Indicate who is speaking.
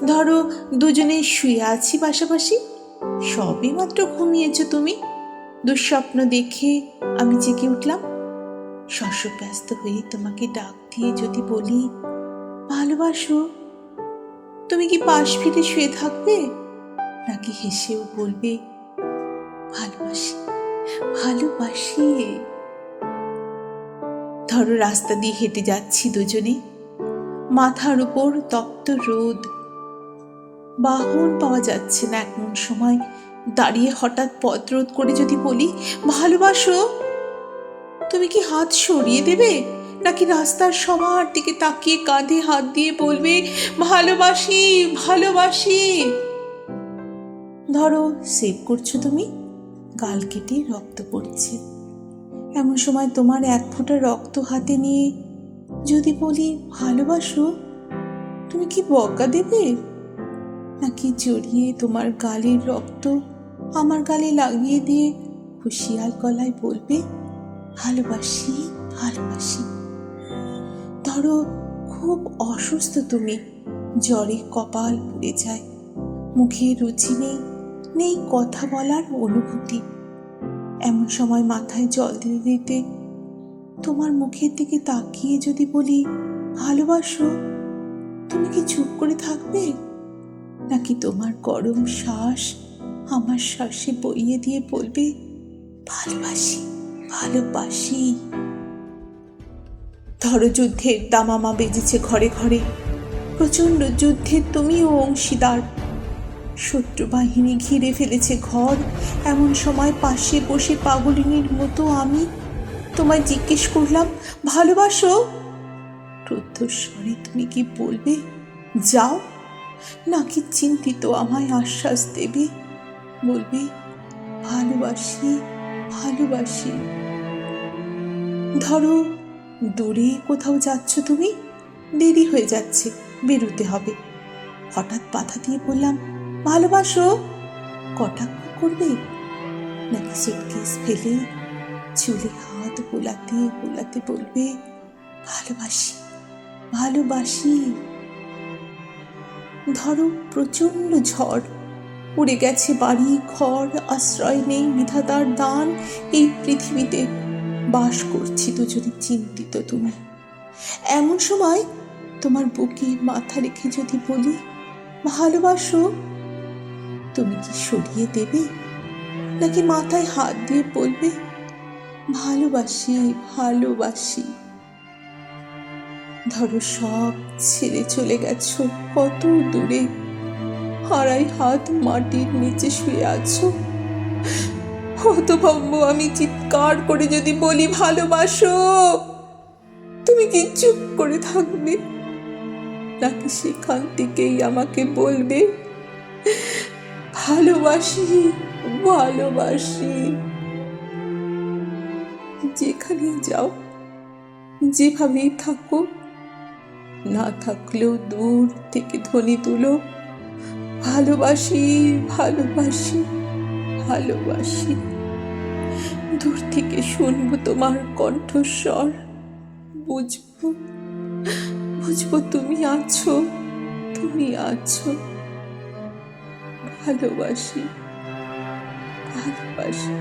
Speaker 1: ধরো দুজনে শুয়ে আছি পাশাপাশি, সবে মাত্র ঘুমিয়েছ তুমি, দুঃস্বপ্ন দেখে আমি জেগে উঠলাম। শস্যব্যস্ত হয়ে তোমাকে ডাক দিয়ে যদি বলি ভালোবাসো, তুমি কি পাশ ফিরে শুয়ে থাকবে, নাকি হেসেও বলবে ভালোবাসি ভালোবাসি? ধরো রাস্তা দিয়ে হেঁটে যাচ্ছি দুজনে, মাথার উপর তপ্ত রোদ, বাহন পাওয়া যাচ্ছে না এমন সময় দাঁড়িয়ে হঠাৎ পথ রোধ করে যদি বলি ভালোবাসো, তুমি কি হাত সরিয়ে দেবে, নাকি রাস্তার সবার দিকে তাকিয়ে কাঁধে হাত দিয়ে বলবে ভালোবাসি ভালোবাসি? ধরো সেভ করছো তুমি, গাল কেটে রক্ত পড়ছে, এমন সময় তোমার এক ফোঁটা রক্ত হাতে নিয়ে যদি বলি ভালোবাসো, তুমি কি বকা দেবে, নাকি জড়িয়ে তোমার গালের রক্ত আমার গালে লাগিয়ে দিয়ে হুঁশিয়ার গলায় বলবে ভালোবাসি ভালোবাসি? ধরো খুব অসুস্থ তুমি, জ্বরে কপাল পুড়ে যায়, মুখে রুচি নেই, নেই কথা বলার অনুভূতি, এমন সময় মাথায় জল দিতে দিতে তোমার মুখের দিকে তাকিয়ে যদি বলি ভালোবাসো, তুমি কি চুপ করে থাকবে, নাকি তোমার গরম শ্বাস আমার শ্বাসে বইয়ে দিয়ে বলবে ভালোবাসি ভালোবাসি? ধরো যুদ্ধের দামামা বেজেছে ঘরে ঘরে, প্রচন্ড যুদ্ধে তুমিও অংশীদার, শত্রু বাহিনী ঘিরে ফেলেছে ঘর, এমন সময় পাশে বসে পাগলিনীর মতো আমি তোমায় জিজ্ঞেস করলাম ভালোবাসো, রুদ্ধস্বরে তুমি কি বলবে যাও, নাকি চিন্তিত আমায় আশ্বাস দেবে, বলবে ভালোবাসি ভালোবাসি? ধরো দূরে কোথাও যাচ্ছ তুমি, দেরি হয়ে যাচ্ছে, বেরোতে হবে, হঠাৎ বাধা দিয়ে বললাম ভালোবাসো, কটাক্ষ করবে, নাকি সুটকেস ফেলে চুলে হাত বোলাতে বোলাতে বলবে ভালোবাসি ভালোবাসি? ধরো প্রচন্ড ঝড়, উড়ে গেছে বাড়ি ঘর, আশ্রয় নেই বিধাতার দান, এই পৃথিবীতে বাস করছি দুজনে চিন্তিত তুমি, এমন সময় তোমার বুকে মাথা রেখে যদি বলি ভালোবাসো, তুমি কি সরিয়ে দেবে, নাকি মাথায় হাত দিয়ে বলবে ভালোবাসি ভালোবাসি? ধরো সব ছেড়ে চলে গেছো কত দূরে, হারাই হাত মাটির নিচে শুয়ে আছো, হতভম্ব আমি চিৎকার করে যদি বলি ভালোবাসো, তুমি কি চুপ করে থাকবে, নাকি সেখান থেকেই আমাকে বলবে ভালোবাসি ভালোবাসি? যেখানে যাও, যেভাবেই থাকো, না থাকলেও দূর থেকে ধ্বনি তুলো ভালোবাসি ভালোবাসি ভালোবাসি। দূর থেকে শুনবো তোমার কণ্ঠস্বর, বুঝবো বুঝবো তুমি আছো, তুমি আছো। ভালোবাসি ভালোবাসি।